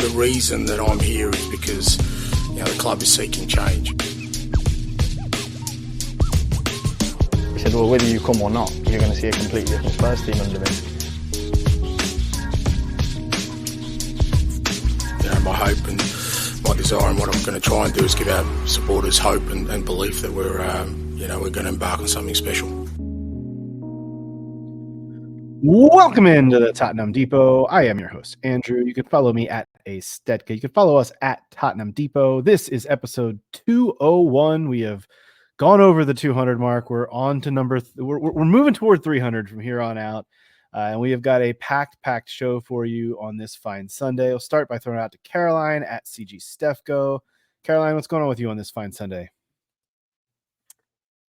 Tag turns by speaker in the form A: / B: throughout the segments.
A: the reason that I'm here is because the club is seeking change.
B: He said, well, whether you come or not, you're going to see a completely different Spurs team under me.
A: My hope and my desire and what I'm going to try and do is give our supporters hope and belief that we're going to embark on something special.
C: Welcome into the Tottenham Depot. I am your host, Andrew. You can follow me at Stetka. You can follow us at Tottenham Depot. This is episode 201. We have gone over the 200 mark. We're on to we're moving toward 300 from here on out. And we have got a packed show for you on this fine Sunday. We'll start by throwing it out to Caroline at CG Stefko. Caroline, what's going on with you on this fine Sunday?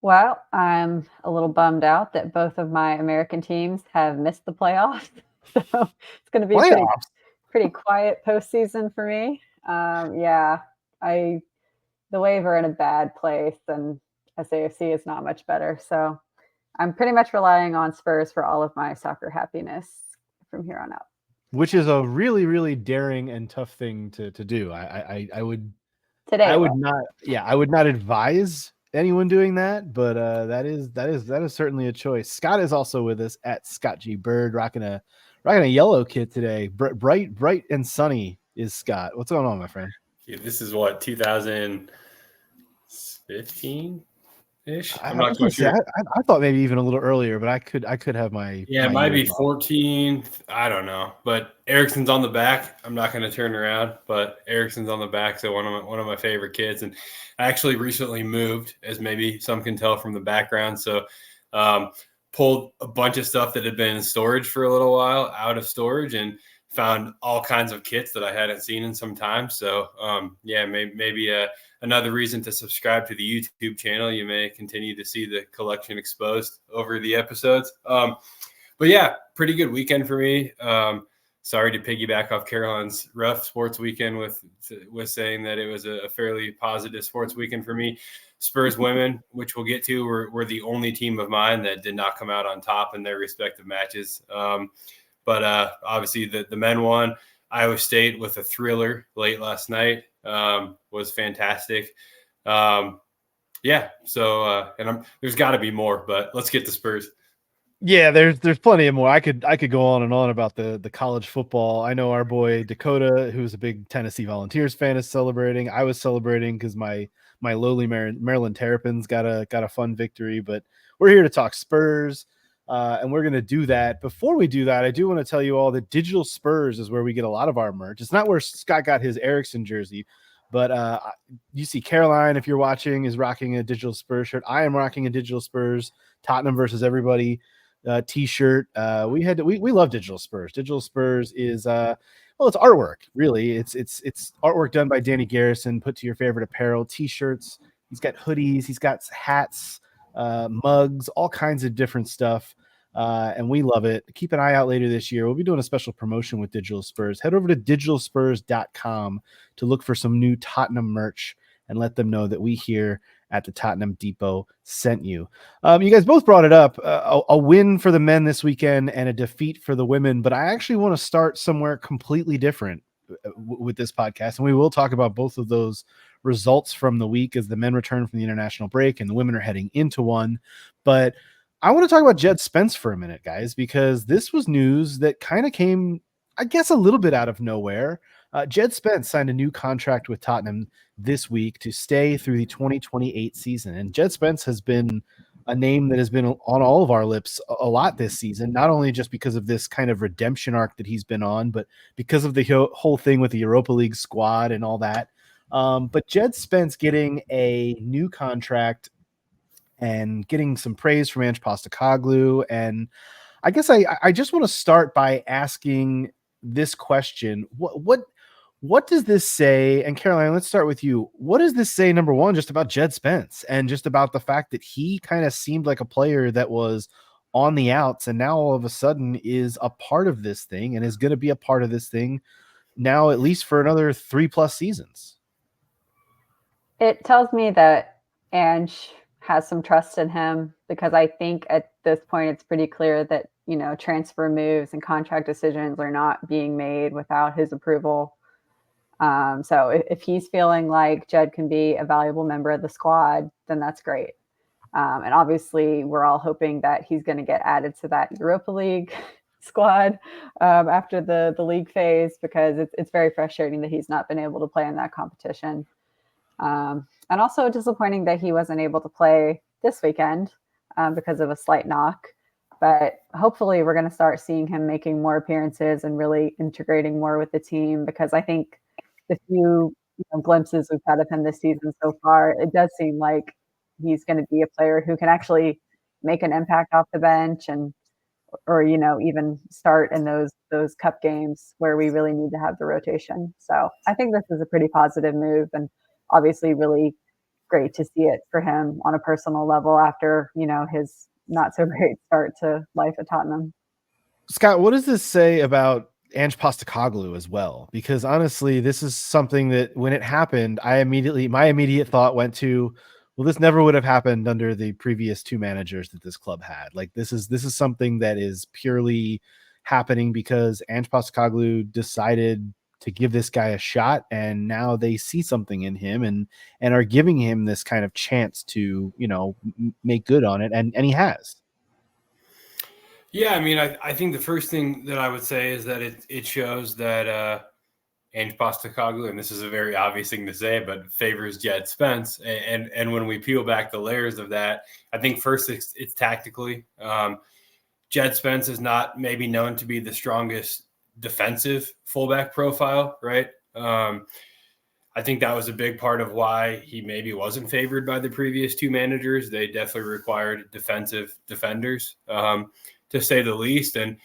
D: Well, I'm a little bummed out that both of my American teams have missed the playoffs. So it's going to be a pretty quiet postseason for me. The Wave are in a bad place, and SAFC is not much better. So I'm pretty much relying on Spurs for all of my soccer happiness from here on out.
C: Which is a really, really daring and tough thing to do. I would not advise anyone doing that, but that is certainly a choice. Scott is also with us at Scott G Bird, rocking a yellow kit today. Bright and sunny is Scott. What's going on, my friend?
E: Yeah, this is what 2015. I'm not quite sure.
C: I thought maybe even a little earlier, but I could have my
E: it might be 14. I don't know, but Ericsson's on the back. I'm not going to turn around, but Ericsson's on the back. So one of my favorite kids, and I actually recently moved, as maybe some can tell from the background. So pulled a bunch of stuff that had been in storage for a little while out of storage, and found all kinds of kits that I hadn't seen in some time. So maybe another reason to subscribe to the YouTube channel. You may continue to see the collection exposed over the episodes. But yeah, pretty good weekend for me. Sorry to piggyback off Caroline's rough sports weekend with saying that it was a fairly positive sports weekend for me. Spurs women, which we'll get to, were the only team of mine that did not come out on top in their respective matches. But obviously the men won. Iowa State with a thriller late last night was fantastic. There's got to be more, but let's get to Spurs.
C: Yeah, there's plenty of more. I could go on and on about the college football. I know our boy Dakota, who's a big Tennessee Volunteers fan, is celebrating. I was celebrating because my lowly Maryland Terrapins got a fun victory. But we're here to talk Spurs. And we're going to do that. Before we do that, I do want to tell you all that Digital Spurs is where we get a lot of our merch. It's not where Scott got his Ericsson jersey, but you see Caroline, if you're watching, is rocking a Digital Spurs shirt. I am rocking a Digital Spurs Tottenham versus everybody t-shirt. We love Digital Spurs. Digital Spurs is it's artwork, really. It's artwork done by Danny Garrison, put to your favorite apparel, t-shirts. He's got hoodies, he's got hats, mugs, all kinds of different stuff. And we love it. Keep an eye out later this year. We'll be doing a special promotion with Digital Spurs. Head over to digitalspurs.com to look for some new Tottenham merch and let them know that we here at the Tottenham Depot sent you. You guys both brought it up, a win for the men this weekend and a defeat for the women, but I actually want to start somewhere completely different with this podcast. And we will talk about both of those results from the week as the men return from the international break and the women are heading into one. But I want to talk about Djed Spence for a minute, guys, because this was news that kind of came, I guess, a little bit out of nowhere. Djed Spence signed a new contract with Tottenham this week to stay through the 2028 season. And Djed Spence has been a name that has been on all of our lips a lot this season, not only just because of this kind of redemption arc that he's been on, but because of the whole thing with the Europa League squad and all that. But Djed Spence getting a new contract and getting some praise from Ange Postecoglou. And I guess I just want to start by asking this question. What does this say? And Caroline, let's start with you. What does this say, number one, just about Djed Spence and just about the fact that he kind of seemed like a player that was on the outs and now all of a sudden is a part of this thing and is going to be a part of this thing now, at least for another 3+ seasons?
D: It tells me that Ange has some trust in him, because I think at this point it's pretty clear that, you know, transfer moves and contract decisions are not being made without his approval. So if he's feeling like Djed can be a valuable member of the squad, then that's great. And obviously, we're all hoping that he's going to get added to that Europa League squad after the league phase, because it's very frustrating that he's not been able to play in that competition. And also disappointing that he wasn't able to play this weekend because of a slight knock. But hopefully we're going to start seeing him making more appearances and really integrating more with the team, because I think the few glimpses we've had of him this season so far, it does seem like he's going to be a player who can actually make an impact off the bench, and or even start in those cup games where we really need to have the rotation. So I think this is a pretty positive move, and obviously really great to see it for him on a personal level after his not so great start to life at Tottenham.
C: Scott, what does this say about Ange Postecoglou as well? Because honestly, this is something that when it happened, my immediate thought went to, well, this never would have happened under the previous two managers that this club had. Like this is something that is purely happening because Ange Postecoglou decided to give this guy a shot, and now they see something in him and are giving him this kind of chance to make good on it, and he has.
E: Yeah, I mean, I think the first thing that I would say is that it shows that Ange Postecoglou, and this is a very obvious thing to say, but favors Djed Spence. And when we peel back the layers of that, I think first it's tactically. Djed Spence is not maybe known to be the strongest defensive fullback profile, right? I think that was a big part of why he maybe wasn't favored by the previous two managers. They definitely required defensive defenders, to say the least. And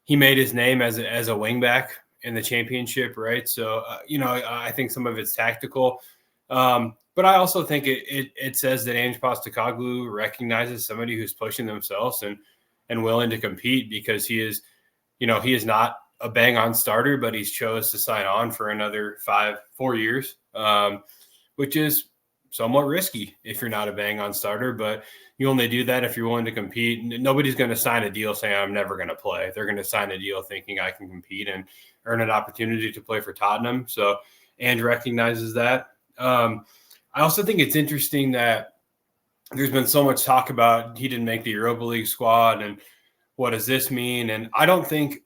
E: he made his name as a wingback in the championship, right? So, I think some of it's tactical. But I also think it says that Ange Postecoglou recognizes somebody who's pushing themselves and willing to compete, because he is not a bang-on starter, but he's chose to sign on for another 4 years, which is somewhat risky if you're not a bang-on starter, but you only do that if you're willing to compete. Nobody's going to sign a deal saying I'm never going to play. They're going to sign a deal thinking I can compete and earn an opportunity to play for Tottenham. So Ange recognizes that. I also think it's interesting that there's been so much talk about he didn't make the Europa League squad and what does this mean? And I don't think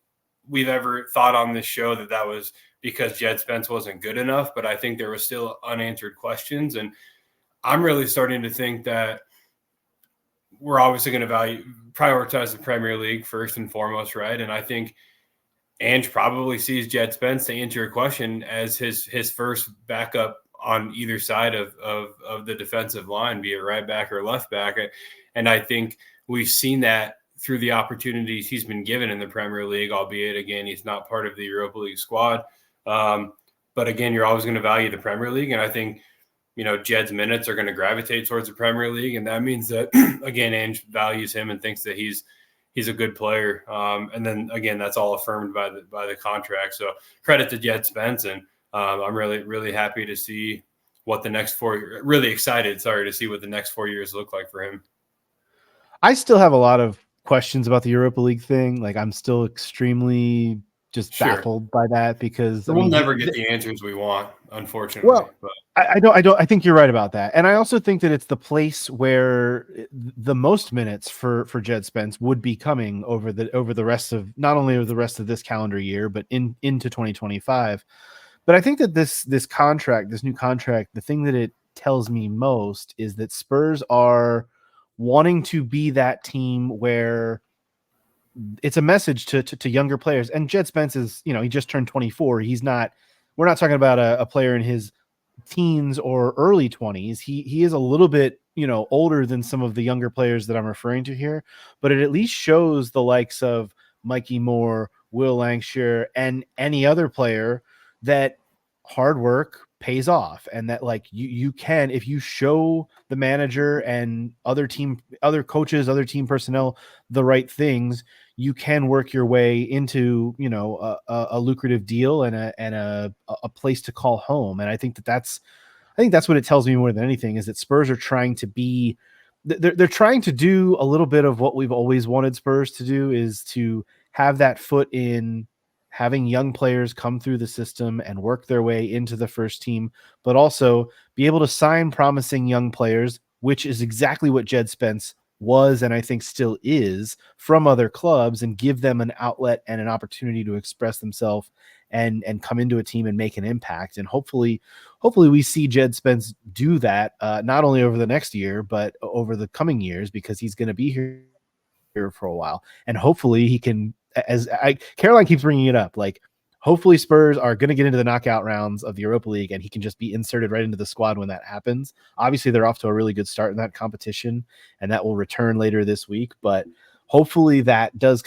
E: we've ever thought on this show that was because Djed Spence wasn't good enough, but I think there was still unanswered questions. And I'm really starting to think that we're obviously going to prioritize the Premier League first and foremost, right? And I think Ange probably sees Djed Spence, to answer your question, as his first backup on either side of the defensive line, be it right back or left back. And I think we've seen that through the opportunities he's been given in the Premier League, albeit, again, he's not part of the Europa League squad. But again, you're always going to value the Premier League. And I think, Djed's minutes are going to gravitate towards the Premier League. And that means that, again, Ange values him and thinks that he's a good player. And then, again, that's all affirmed by the contract. So credit to Djed Spence. And I'm really, really happy to see what the next really excited, to see what the next 4 years look like for him.
C: I still have a lot of questions about the Europa League thing. Like, I'm still extremely just baffled by that, because
E: we'll never get the answers we want, unfortunately.
C: Well, but I think you're right about that. And I also think that it's the place where the most minutes for Djed Spence would be coming over the rest of, not only over the rest of this calendar year, but into 2025. But I think that this new contract, the thing that it tells me most is that Spurs are wanting to be that team where it's a message to younger players. And Djed Spence is, he just turned 24. We're not talking about a player in his teens or early 20s. He is a little bit, older than some of the younger players that I'm referring to here, but it at least shows the likes of Mikey Moore, Will Lancashire, and any other player that hard work pays off, and that you can, if you show the manager and other coaches, other team personnel the right things, you can work your way into a lucrative deal and a place to call home. And I think that's what it tells me more than anything, is that Spurs are trying to be, they're trying to do a little bit of what we've always wanted Spurs to do, is to have that foot in having young players come through the system and work their way into the first team, but also be able to sign promising young players, which is exactly what Djed Spence was and I think still is, from other clubs, and give them an outlet and an opportunity to express themselves and come into a team and make an impact. And hopefully we see Djed Spence do that, not only over the next year, but over the coming years, because he's going to be here for a while. And hopefully he can, Caroline keeps bringing it up, like, hopefully Spurs are going to get into the knockout rounds of the Europa League and he can just be inserted right into the squad when that happens. Obviously they're off to a really good start in that competition, and that will return later this week, but hopefully that does.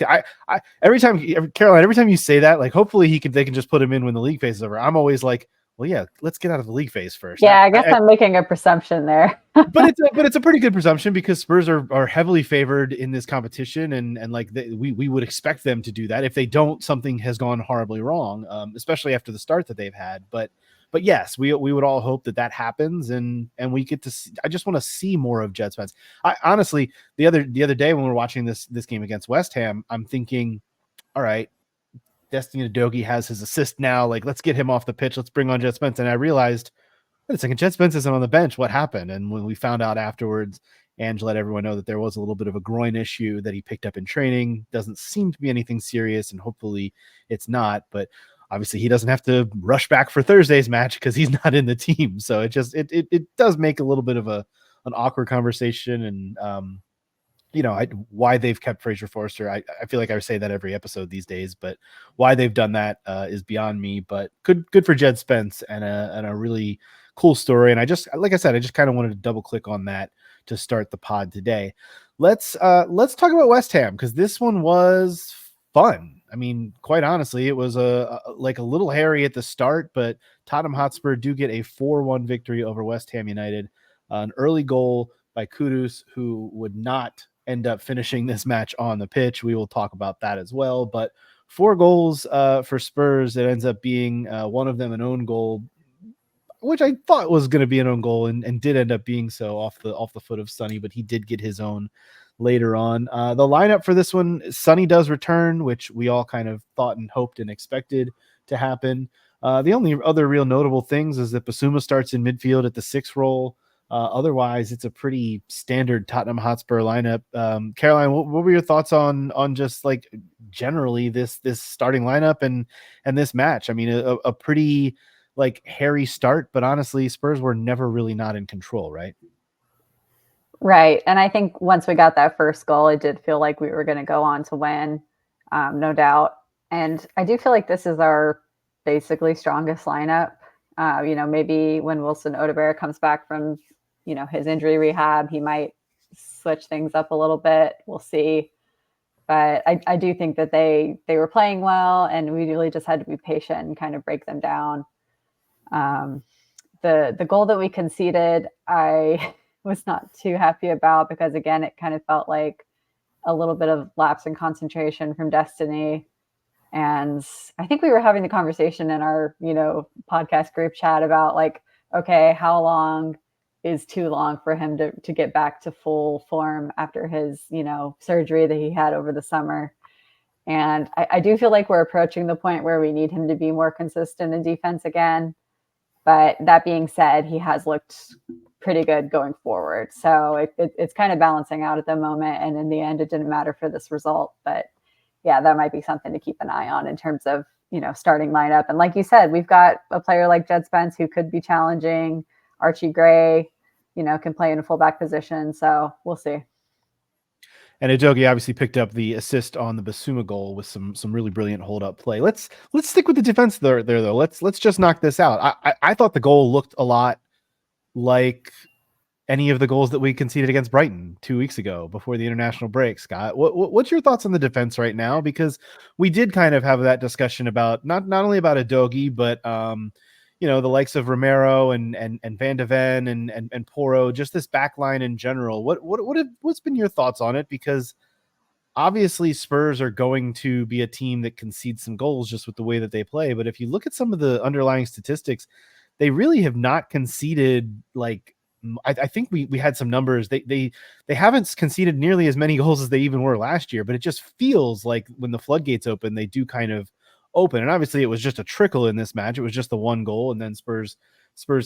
C: Every time you say that, like, hopefully they can just put him in when the league phase is over. I'm always like, well, yeah, let's get out of the league phase first.
D: Yeah, I guess I'm making a presumption there.
C: but it's a pretty good presumption, because Spurs are heavily favored in this competition, and like we would expect them to do that. If they don't, something has gone horribly wrong, especially after the start that they've had. But yes, we would all hope that happens, and we get to see. I just want to see more of Djed Spence. I honestly, the other day when we were watching this game against West Ham, I'm thinking, all right, Destiny Udogie has his assist now. Like, let's get him off the pitch. Let's bring on Djed Spence. And I realized, wait a second, Djed Spence isn't on the bench. What happened? And when we found out afterwards, Ange let everyone know that there was a little bit of a groin issue that he picked up in training. Doesn't seem to be anything serious, and hopefully it's not. But obviously he doesn't have to rush back for Thursday's match because he's not in the team. So it does make a little bit of an awkward conversation. And why they've kept Fraser Forster, I feel like I say that every episode these days, but why they've done that is beyond me. But good for Djed Spence, and a really cool story. And I just kind of wanted to double click on that to start the pod today. Let's talk about West Ham, because this one was fun. I mean, quite honestly, it was a little hairy at the start, but Tottenham Hotspur do get a 4-1 victory over West Ham United. An early goal by Kudus, who would not end up finishing this match on the pitch. We will talk about that as well. But 4 goals for Spurs. It ends up being one of them an own goal, which I thought was going to be an own goal, and did end up being so off the foot of Sonny, but he did get his own later on. The lineup for this one, Sonny does return, which we all kind of thought and hoped and expected to happen. The only other real notable things is that Basuma starts in midfield at the 6 role. Otherwise, it's a pretty standard Tottenham Hotspur lineup. Caroline, what were your thoughts on just like generally this starting lineup and this match? I mean, a pretty like hairy start, but honestly, Spurs were never really not in control, right?
D: Right. And I think once we got that first goal, it did feel like we were going to go on to win, no doubt. And I do feel like this is our basically strongest lineup. Maybe when Wilson Odobert comes back from, his injury rehab, he might switch things up a little bit. We'll see. But I do think that they were playing well, and we really just had to be patient and kind of break them down. The goal that we conceded, I was not too happy about, because again, it kind of felt like a little bit of lapse in concentration from Destiny. And I think we were having the conversation in our, podcast group chat about like, okay, how long is too long for him to get back to full form after his, surgery that he had over the summer. And I do feel like we're approaching the point where we need him to be more consistent in defense again. But that being said, he has looked pretty good going forward. So it's kind of balancing out at the moment. And in the end, it didn't matter for this result. But yeah, that might be something to keep an eye on in terms of, starting lineup. And like you said, we've got a player like Djed Spence who could be challenging. Archie Gray, can play in a fullback position. So we'll see.
C: And Udogie obviously picked up the assist on the Basuma goal with some really brilliant hold up play. Let's stick with the defense there though. Let's just knock this out. I thought the goal looked a lot like any of the goals that we conceded against Brighton 2 weeks ago before the international break. Scott, what's your thoughts on the defense right now? Because we did kind of have that discussion about not only about Udogie, but the likes of Romero and Van de Ven and Porro, just this back line in general. What's been your thoughts on it? Because obviously Spurs are going to be a team that concedes some goals just with the way that they play. But if you look at some of the underlying statistics, they really have not conceded. Like, I think we had some numbers. They haven't conceded nearly as many goals as they even were last year, but it just feels like when the floodgates open, they do kind of open. And obviously it was just a trickle in this match. It was just the one goal, and then Spurs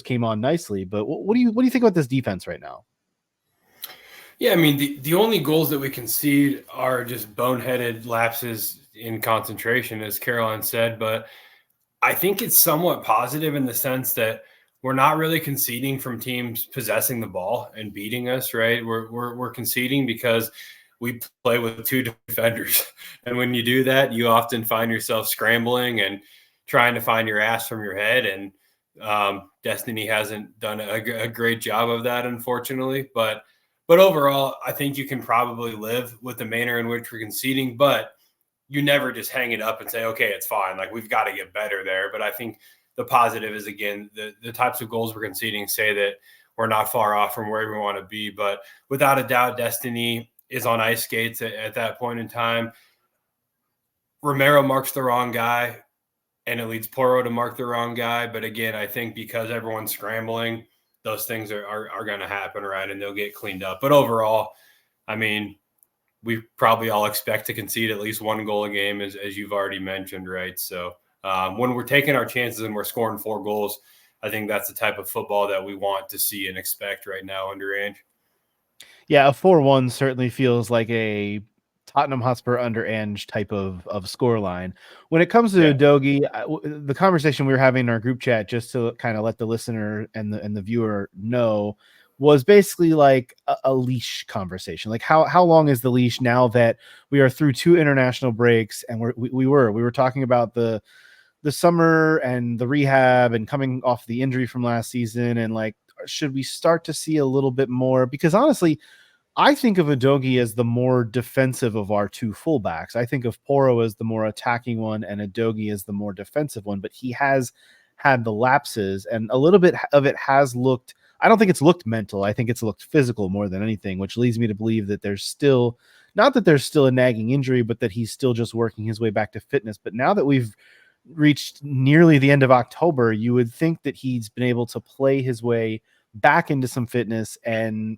C: came on nicely. But what do you think about this defense right now?
E: Yeah, I mean, the only goals that we concede are just boneheaded lapses in concentration, as Caroline said. But I think it's somewhat positive in the sense that we're not really conceding from teams possessing the ball and beating us, right? We're conceding because we play with two defenders. And when you do that, you often find yourself scrambling and trying to find your ass from your head. And Destiny hasn't done a great job of that, unfortunately. But overall, I think you can probably live with the manner in which we're conceding, but you never just hang it up and say, okay, it's fine. Like, we've got to get better there. But I think the positive is, again, the types of goals we're conceding say that we're not far off from where we want to be. But without a doubt, Destiny is on ice skates at that point in time. Romero marks the wrong guy, and it leads Porro to mark the wrong guy. But again, I think because everyone's scrambling, those things are going to happen, right? And they'll get cleaned up. But overall, I mean, we probably all expect to concede at least one goal a game, as you've already mentioned, right? So when we're taking our chances and we're scoring 4 goals, I think that's the type of football that we want to see and expect right now under Ange.
C: Yeah, a 4-1 certainly feels like a Tottenham Hotspur under Ange type of scoreline. When it comes to Udogie, the conversation we were having in our group chat, just to kind of let the listener and the viewer know, was basically like a leash conversation. Like, how long is the leash now that we are through 2 international breaks, and we were talking about the summer and the rehab and coming off the injury from last season, and like, should we start to see a little bit more? Because honestly, I think of Udogie as the more defensive of our 2 fullbacks. I think of Porro as the more attacking one and Udogie as the more defensive one, but he has had the lapses, and a little bit of it has looked, I don't think it's looked mental. I think it's looked physical more than anything, which leads me to believe that there's still, not that there's still a nagging injury, but that he's still just working his way back to fitness. But now that we've reached nearly the end of October, you would think that he's been able to play his way back into some fitness, and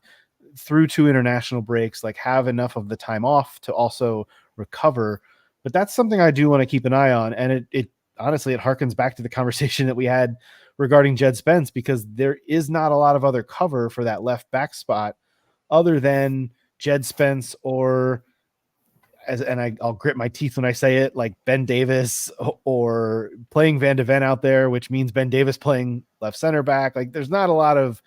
C: through 2 international breaks, like, have enough of the time off to also recover. But that's something I do want to keep an eye on. And it honestly, it harkens back to the conversation that we had regarding Djed Spence, because there is not a lot of other cover for that left back spot other than Djed Spence, or I'll grit my teeth when I say it, like Ben Davis, or playing Van de Ven out there, which means Ben Davis playing left center back. Like, there's not a lot of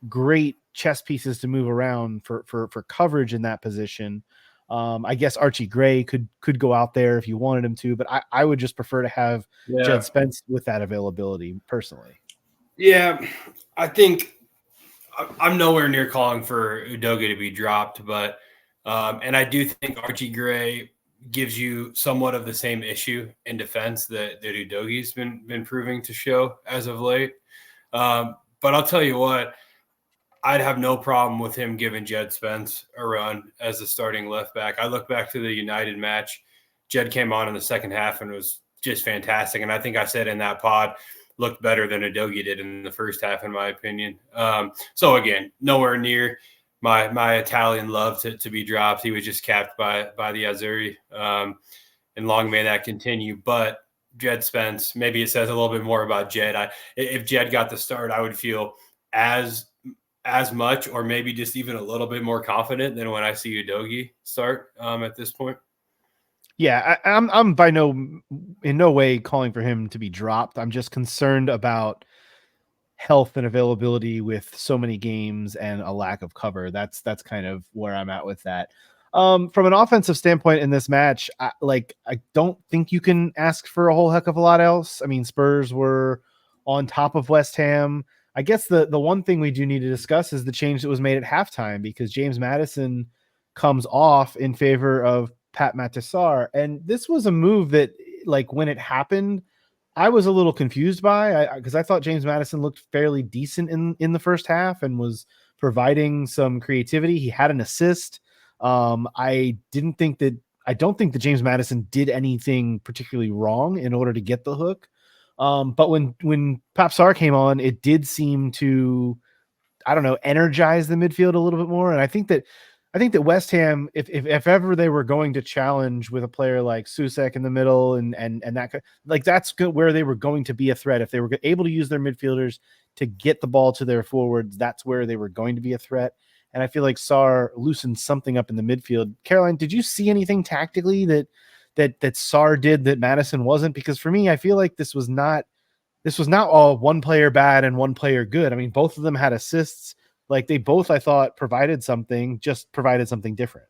C: great chess pieces to move around for coverage in that position. I guess Archie Gray could go out there if you wanted him to, but I would just prefer to have Djed Spence with that availability personally.
E: Yeah, I think I'm nowhere near calling for Udogie to be dropped, but and I do think Archie Gray gives you somewhat of the same issue in defense that Udogie's been proving to show as of late. But I'll tell you what, I'd have no problem with him giving Djed Spence a run as the starting left back. I look back to the United match. Djed came on in the second half and was just fantastic. And I think I said in that pod, looked better than Udogie did in the first half, in my opinion. So again, nowhere near my Italian love to be dropped. He was just capped by the Azzurri. And long may that continue. But Djed Spence, maybe it says a little bit more about Djed. If Djed got the start, I would feel as much, or maybe just even a little bit more confident than when I see Udogie start at this point.
C: Yeah, I'm in no way calling for him to be dropped. I'm just concerned about health and availability with so many games and a lack of cover. That's kind of where I'm at with that. From an offensive standpoint in this match, I don't think you can ask for a whole heck of a lot else. I mean, Spurs were on top of West Ham. I guess the one thing we do need to discuss is the change that was made at halftime, because James Maddison comes off in favor of Pat Matasar. And this was a move that, like, when it happened, I was a little confused by, because I thought James Maddison looked fairly decent in the first half and was providing some creativity. He had an assist. I don't think that James Maddison did anything particularly wrong in order to get the hook. But when Papsar came on, it did seem to, I don't know, energize the midfield a little bit more. And I think that I think that West Ham, if ever they were going to challenge with a player like Susek in the middle and that, like, that's where they were going to be a threat. If they were able to use their midfielders to get the ball to their forwards, that's where they were going to be a threat. And I feel like Sarr loosened something up in the midfield. Caroline, did you see anything tactically that Sarr did that Madison wasn't? Because for me, I feel like this was not all one player bad and one player good. I mean, both of them had assists. Like, they both, I thought, provided something different.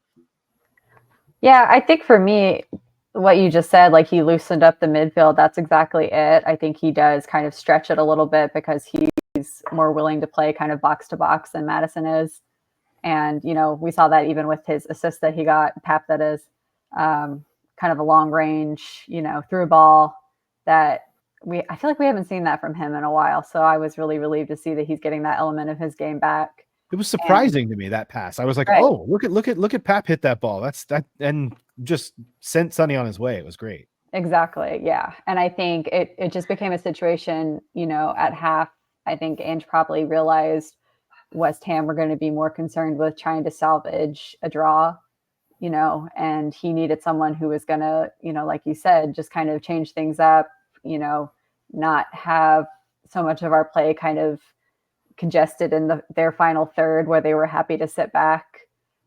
D: Yeah, I think for me, what you just said, like, he loosened up the midfield, that's exactly it. I think he does kind of stretch it a little bit because he's more willing to play kind of box to box than Madison is. And, we saw that even with his assist that he got, Pap, that is, kind of a long range, through a ball that I feel like we haven't seen that from him in a while. So I was really relieved to see that he's getting that element of his game back.
C: It was surprising to me, that pass. I was like, right. Oh, look at Pap hit that ball. And just sent Sonny on his way. It was great.
D: Exactly. Yeah. And I think it just became a situation, at half, I think Ange probably realized West Ham were going to be more concerned with trying to salvage a draw, and he needed someone who was going to, like you said, just kind of change things up, not have so much of our play kind of congested in their final third where they were happy to sit back.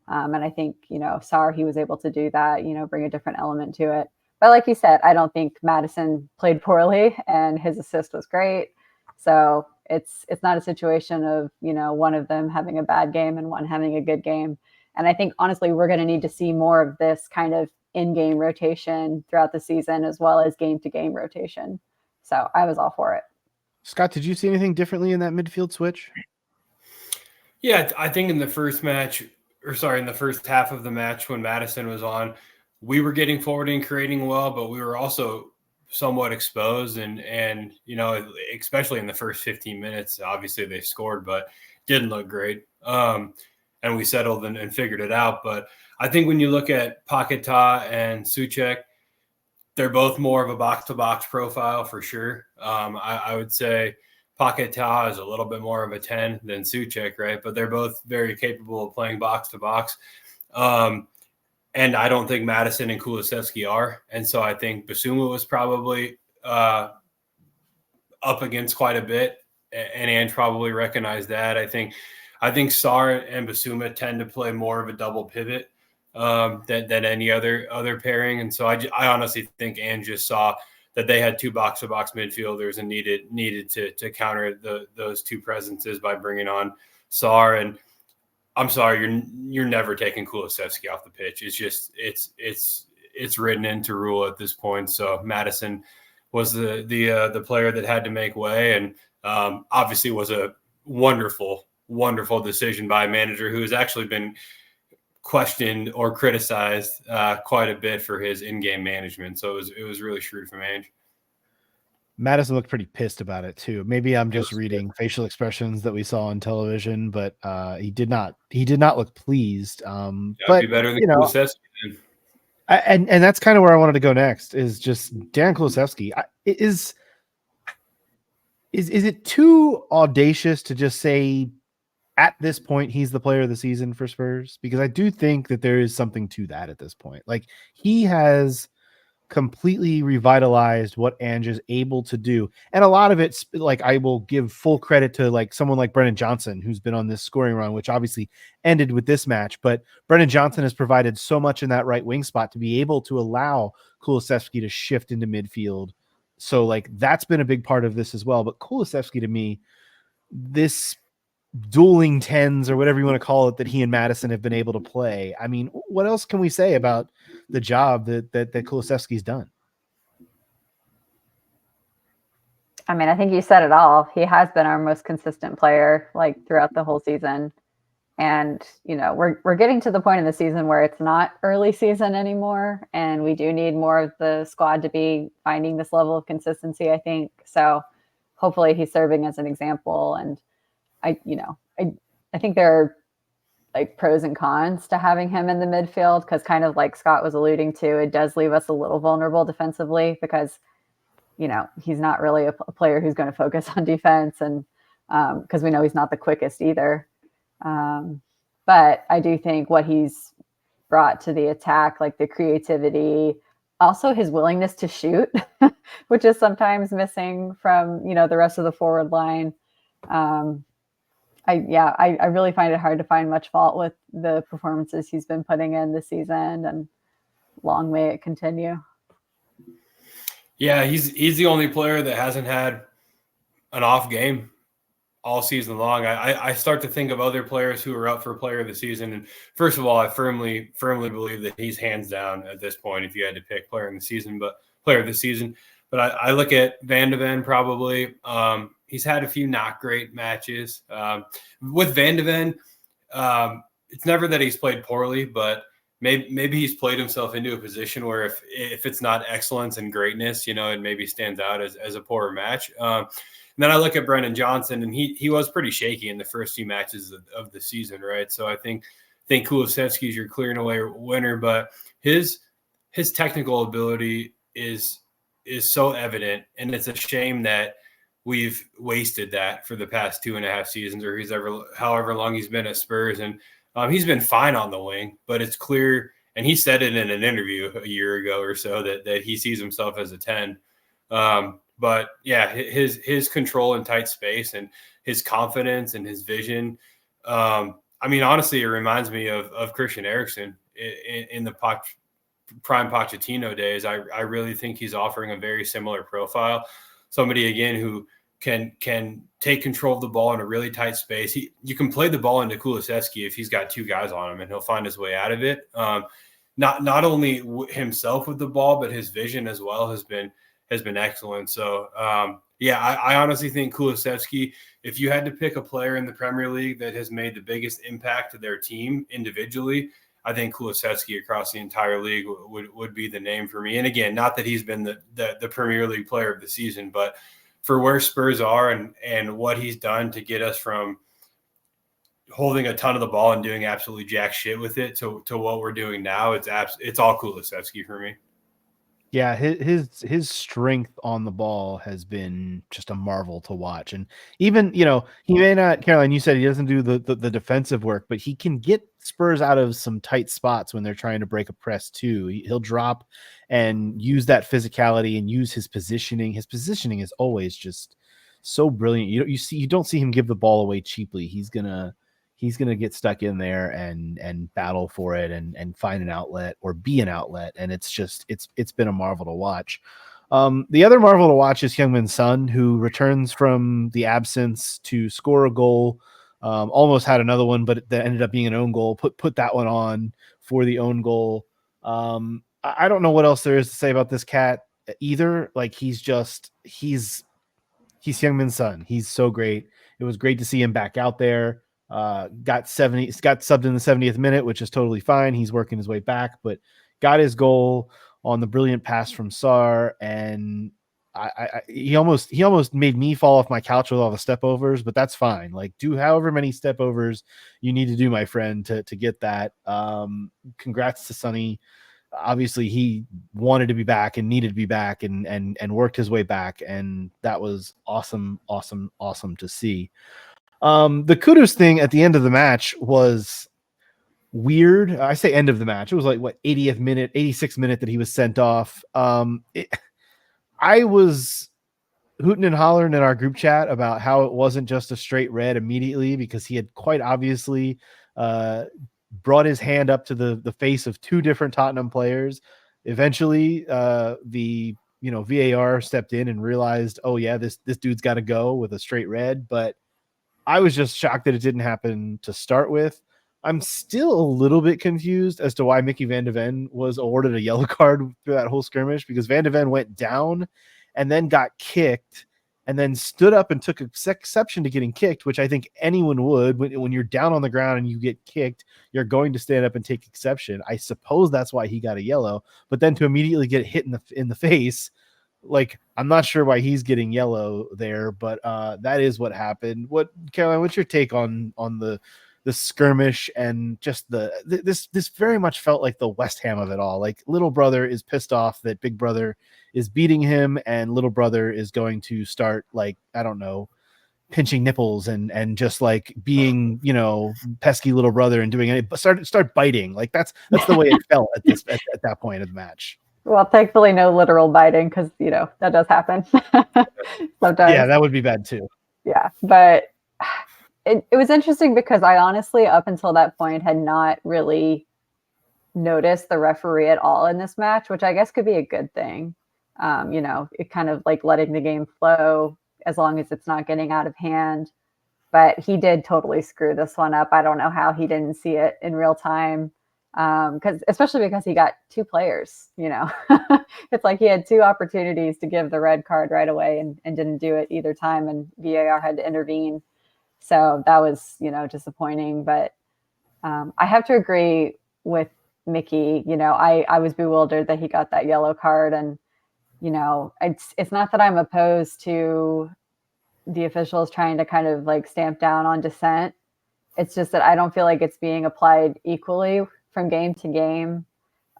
D: And I think, Sarr, he was able to do that, bring a different element to it. But like you said, I don't think Madison played poorly and his assist was great. So it's not a situation of, one of them having a bad game and one having a good game. And I think, honestly, we're going to need to see more of this kind of in-game rotation throughout the season, as well as game-to-game rotation. So I was all for it.
C: Scott, did you see anything differently in that midfield switch?
E: Yeah, I think in the first half of the match when Madison was on, we were getting forward and creating well, but we were also somewhat exposed and especially in the first 15 minutes, obviously they scored, but didn't look great. And we settled and figured it out. But I think when you look at Paquetá and Souček, they're both more of a box-to-box profile for sure. I would say Paquetá is a little bit more of a 10 than Souček, right? But they're both very capable of playing box-to-box. And I don't think Madison and Kulusevski are. And so I think Bissouma was probably up against quite a bit, and Ange probably recognized that. I think Sarr and Bissouma tend to play more of a double pivot than any other pairing. And so I honestly think Ange just saw that they had two box-to-box midfielders and needed to counter those two presences by bringing on Sarr. And I'm sorry, you're never taking Kulusevski off the pitch. It's just it's written into rule at this point. So Madison was the player that had to make way, and obviously was a wonderful decision by a manager who has actually been questioned or criticized quite a bit for his in-game management. So it was really shrewd from Ange.
C: Madison looked pretty pissed about it too. Maybe I'm just reading facial expressions that we saw on television, but he did not look pleased. But
E: be better than Kulusevski.
C: And that's kind of where I wanted to go next, is just Dan Kulusevski. Is it too audacious to just say at this point he's the player of the season for Spurs? Because I do think that there is something to that at this point. Like, he has completely revitalized what Ange is able to do. And a lot of it's like, I will give full credit to like someone like Brennan Johnson, who's been on this scoring run, which obviously ended with this match. But Brennan Johnson has provided so much in that right wing spot to be able to allow Kulusevski to shift into midfield. So like, that's been a big part of this as well. But Kulusevski, to me, this dueling tens or whatever you want to call it that he and Madison have been able to play. I mean, what else can we say about the job that Kulusevski's done?
D: I mean, I think you said it all. He has been our most consistent player like throughout the whole season. And, we're getting to the point in the season where it's not early season anymore. And we do need more of the squad to be finding this level of consistency, I think. So hopefully he's serving as an example. And I think there are like pros and cons to having him in the midfield, because kind of like Scott was alluding to, it does leave us a little vulnerable defensively because, he's not really a player who's going to focus on defense, and because we know he's not the quickest either. But I do think what he's brought to the attack, like the creativity, also his willingness to shoot, which is sometimes missing from, the rest of the forward line. I really find it hard to find much fault with the performances he's been putting in this season, and long may it continue.
E: Yeah, he's the only player that hasn't had an off game all season long. I start to think of other players who are up for player of the season. And first of all, I firmly believe that he's hands down at this point if you had to pick player of the season. But I look at Van de Ven probably. He's had a few not great matches. With Van de Ven, it's never that he's played poorly, but maybe he's played himself into a position where if it's not excellence and greatness, it maybe stands out as a poorer match. And then I look at Brennan Johnson, and he was pretty shaky in the first few matches of the season, right? So I think Kulusevski is your clear and away winner, but his technical ability is so evident, and it's a shame that we've wasted that for the past 2.5 seasons, or however long he's been at Spurs. And he's been fine on the wing, but it's clear, and he said it in an interview a year ago or so that he sees himself as a 10. But yeah, his control in tight space and his confidence and his vision. Honestly, it reminds me of Christian Eriksen in the prime Pochettino days. I really think he's offering a very similar profile. Somebody, again, who can take control of the ball in a really tight space. You can play the ball into Kulusevski if he's got two guys on him, and he'll find his way out of it. Not only himself with the ball, but his vision as well has been excellent. So, I honestly think Kulusevski, if you had to pick a player in the Premier League that has made the biggest impact to their team individually, I think Kulusevski across the entire league would be the name for me. And again, not that he's been the Premier League player of the season, but for where Spurs are and what he's done to get us from holding a ton of the ball and doing absolutely jack shit with it to what we're doing now, it's all Kulusevski for me.
C: Yeah, his strength on the ball has been just a marvel to watch. And even, he may not, Caroline, you said he doesn't do the defensive work, but he can get Spurs out of some tight spots when they're trying to break a press too. He'll drop and use that physicality and use his positioning. His positioning is always just so brilliant. You don't see him give the ball away cheaply. He's gonna get stuck in there and battle for it and find an outlet or be an outlet. And it's been a marvel to watch. The other marvel to watch is Heung-min Son, who returns from the absence to score a goal. Almost had another one, but that ended up being an own goal. Put that one on for the own goal. I don't know what else there is to say about this cat either. Like he's Heung-min Son. He's so great. It was great to see him back out there. Got subbed in the 70th minute, which is totally fine. He's working his way back, but got his goal on the brilliant pass from Sarr, and he almost made me fall off my couch with all the stepovers, but that's fine. Like, do however many stepovers you need to do, my friend, to get that. Congrats to Sonny. Obviously, he wanted to be back and needed to be back and worked his way back, and that was awesome to see. The Kudus thing at the end of the match was weird. I say end of the match. It was like 80th minute, 86th minute that he was sent off. I was hooting and hollering in our group chat about how it wasn't just a straight red immediately, because he had quite obviously brought his hand up to the face of two different Tottenham players. Eventually, the VAR stepped in and realized, oh yeah, this dude's got to go with a straight red. But I was just shocked that it didn't happen to start with. I'm still a little bit confused as to why Mickey Van de Ven was awarded a yellow card through that whole skirmish, because Van de Ven went down and then got kicked and then stood up and took exception to getting kicked, which I think anyone would. When you're down on the ground and you get kicked, you're going to stand up and take exception. I suppose that's why he got a yellow, but then to immediately get hit in the face, like, I'm not sure why he's getting yellow there, but that is what happened. Caroline, what's your take on the skirmish and just this very much felt like the West Ham of it all. Like, little brother is pissed off that big brother is beating him, and little brother is going to start, like, I don't know, pinching nipples and just like being, you know, pesky little brother and doing it, but start biting. Like that's the way it felt at that point of the match.
D: Well, thankfully, no literal biting because, you know, that does happen sometimes.
C: Yeah, that would be bad too.
D: Yeah, but it was interesting because I honestly, up until that point, had not really noticed the referee at all in this match, which I guess could be a good thing. You know, it kind of like letting the game flow as long as it's not getting out of hand. But he did totally screw this one up. I don't know how he didn't see it in real time. Especially because he got two players, you know, it's like he had two opportunities to give the red card right away and didn't do it either time. And VAR had to intervene. So that was, you know, disappointing. But I have to agree with Mickey. You know, I was bewildered that he got that yellow card. And, you know, it's not that I'm opposed to the officials trying to kind of like stamp down on dissent. It's just that I don't feel like it's being applied equally from game to game.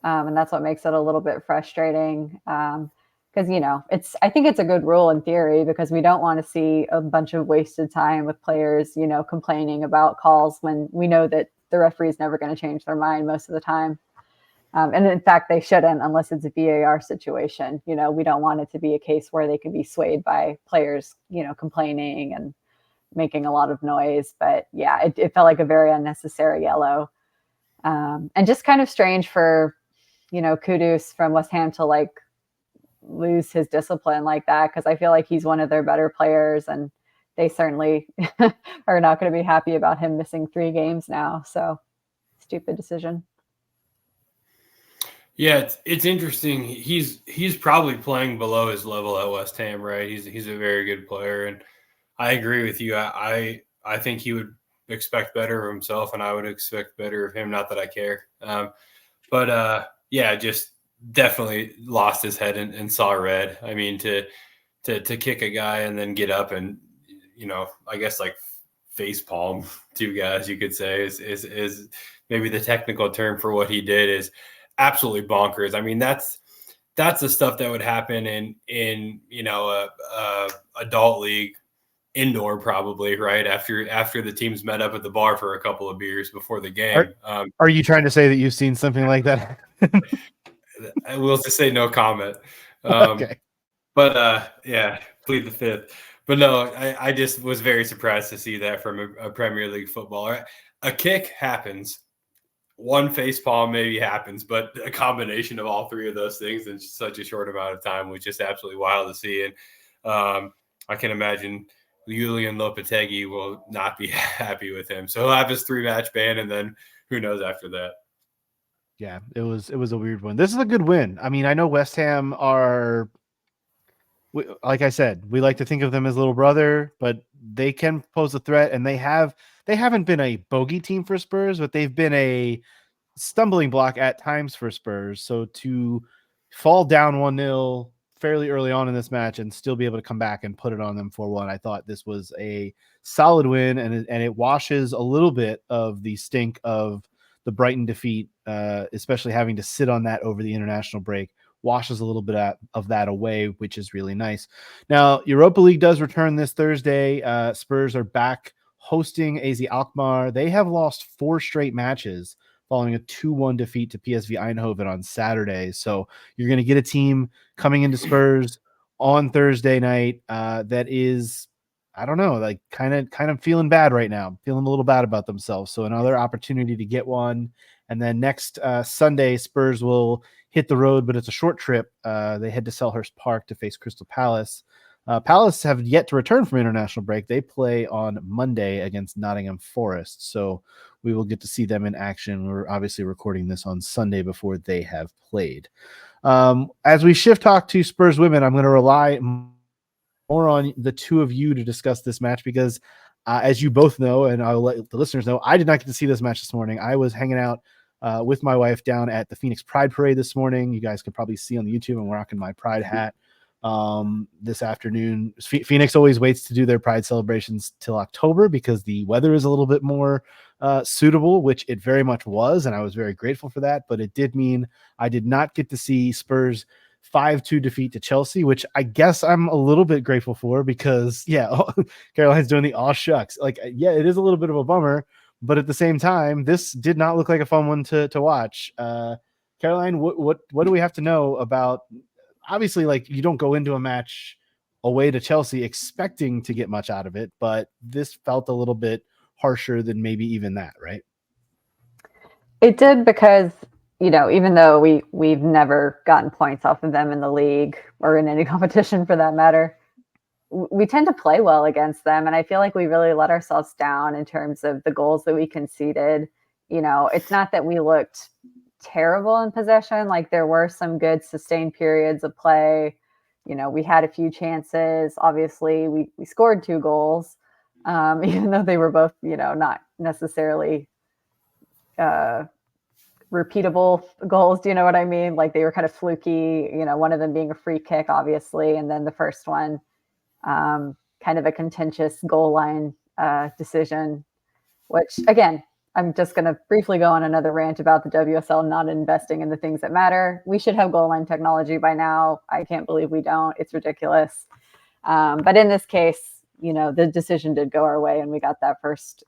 D: And that's what makes it a little bit frustrating. Because, you know, I think it's a good rule in theory because we don't want to see a bunch of wasted time with players, you know, complaining about calls when we know that the referee is never going to change their mind most of the time. And in fact, they shouldn't unless it's a VAR situation. You know, we don't want it to be a case where they can be swayed by players, you know, complaining and making a lot of noise. But yeah, it felt like a very unnecessary yellow. And just kind of strange for, you know, Kudus from West Ham to like lose his discipline like that, because I feel like he's one of their better players and they certainly are not going to be happy about him missing 3 games now. So stupid decision.
E: Yeah, it's interesting. He's probably playing below his level at West Ham, right? He's a very good player, and I agree with you. I think he would expect better of himself, and I would expect better of him. Not that I care, but yeah, just definitely lost his head and saw red. I mean, to kick a guy and then get up and, you know, I guess like face palm 2 guys, you could say, is maybe the technical term for what he did, is absolutely bonkers. I mean, that's the stuff that would happen in you know, a adult league indoor, probably, right after the teams met up at the bar for a couple of beers before the game.
C: Are you trying to say that you've seen something like that?
E: I will just say no comment.
C: Okay.
E: But yeah, plead the fifth. But no, I just was very surprised to see that from a Premier League footballer. A kick happens. One face palm maybe happens, but a combination of all 3 of those things in such a short amount of time was just absolutely wild to see. And I can imagine Julian Lopetegui will not be happy with him. So he'll have his 3-match ban, and then who knows after that.
C: Yeah, it was a weird one. This is a good win. I mean, I know West Ham are, like I said, we like to think of them as little brother, but they can pose a threat, and they haven't been a bogey team for Spurs, but they've been a stumbling block at times for Spurs. So to fall down 1-0 fairly early on in this match and still be able to come back and put it on them 4-1, I thought this was a solid win, and it washes a little bit of the stink of the Brighton defeat, especially having to sit on that over the international break. Washes a little bit of that away, which is really nice. Now, Europa League does return this Thursday. Spurs are back hosting AZ Alkmaar. They have lost 4 straight matches following a 2-1 defeat to PSV Eindhoven on Saturday. So you're going to get a team coming into Spurs on Thursday night that is, I don't know, like kind of feeling bad right now, feeling a little bad about themselves. So another opportunity to get one. And then next Sunday, Spurs will hit the road, but it's a short trip. They head to Selhurst Park to face Crystal Palace. Palace have yet to return from international break. They play on Monday against Nottingham Forest. So we will get to see them in action. We're obviously recording this on Sunday before they have played. As we shift talk to Spurs women, I'm going to rely more on the 2 of you to discuss this match because as you both know, and I'll let the listeners know, I did not get to see this match this morning. I was hanging out with my wife down at the Phoenix Pride Parade this morning. You guys can probably see on the YouTube I'm rocking my Pride hat this afternoon. Phoenix always waits to do their Pride celebrations till October because the weather is a little bit more suitable, which it very much was, and I was very grateful for that. But it did mean I did not get to see Spurs 5-2 defeat to Chelsea, which I guess I'm a little bit grateful for because, Caroline's doing the aw shucks. Like, yeah, it is a little bit of a bummer, but at the same time, this did not look like a fun one to watch. Caroline, what do we have to know about? Obviously, like, you don't go into a match away to Chelsea expecting to get much out of it, but this felt a little bit harsher than maybe even that, right?
D: It did because, even though we've never gotten points off of them in the league or in any competition for that matter, we tend to play well against them. And I feel like we really let ourselves down in terms of the goals that we conceded. It's not that we looked terrible in possession. Like, there were some good sustained periods of play. We had a few chances. Obviously, we scored 2 goals, even though they were both, not necessarily repeatable goals. Do you know what I mean? Like, they were kind of fluky, one of them being a free kick, obviously. And then the first one, kind of a contentious goal line decision, which, again, I'm just going to briefly go on another rant about the WSL not investing in the things that matter. We should have goal line technology by now. I can't believe we don't. It's ridiculous. But in this case, the decision did go our way, and we got that first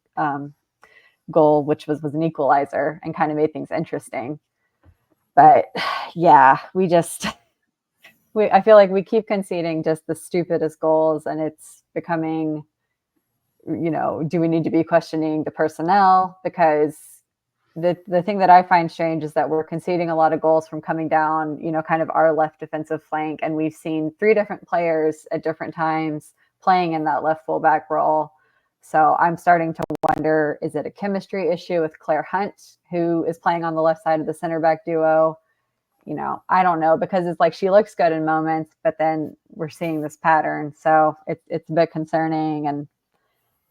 D: goal, which was an equalizer and kind of made things interesting. But yeah, I feel like we keep conceding just the stupidest goals, and it's becoming, do we need to be questioning the personnel? Because the thing that I find strange is that we're conceding a lot of goals from coming down, kind of our left defensive flank. And we've seen 3 different players at different times playing in that left fullback role. So I'm starting to wonder, is it a chemistry issue with Claire Hunt, who is playing on the left side of the center back duo? I don't know, because it's like she looks good in moments, but then we're seeing this pattern. So it's a bit concerning. And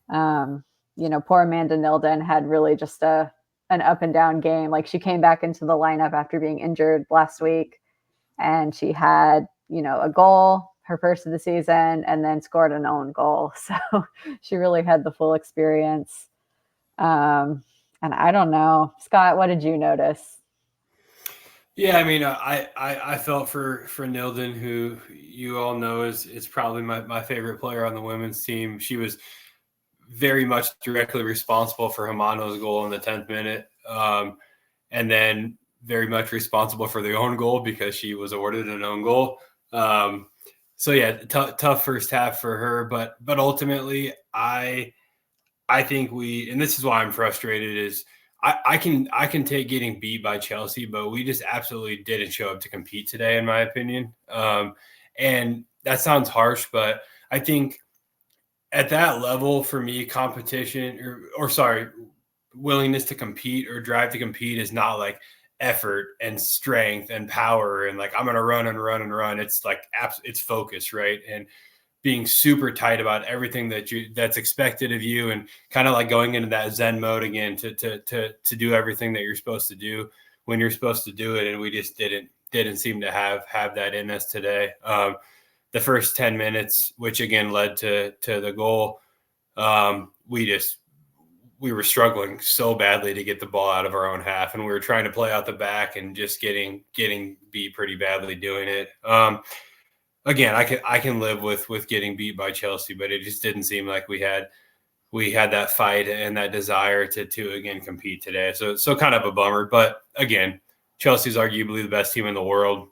D: poor Amanda Nilden had really just an up and down game. Like, she came back into the lineup after being injured last week, and she had, a goal, her first of the season, and then scored an own goal. So she really had the full experience. And I don't know, Scott, what did you notice?
E: Yeah, I mean, I felt for Nilden, who you all know is probably my favorite player on the women's team. She was very much directly responsible for Hamano's goal in the 10th minute, and then very much responsible for the own goal because she was awarded an own goal. So yeah, tough first half for her, but ultimately, I think and this is why I'm frustrated, is I can take getting beat by Chelsea, but we just absolutely didn't show up to compete today, in my opinion. And that sounds harsh, but I think at that level, for me, competition willingness to compete or drive to compete is not like effort and strength and power and like, I'm going to run and run and run. It's like, it's focus, right? And being super tight about everything that's expected of you, and kind of like going into that Zen mode again to do everything that you're supposed to do when you're supposed to do it. And we just didn't seem to have that in us today. The first 10 minutes, which again led to the goal, we were struggling so badly to get the ball out of our own half, and we were trying to play out the back and just getting beat pretty badly doing it. Again, I can live with getting beat by Chelsea, but it just didn't seem like we had that fight and that desire to again compete today. So kind of a bummer. But again, Chelsea's arguably the best team in the world.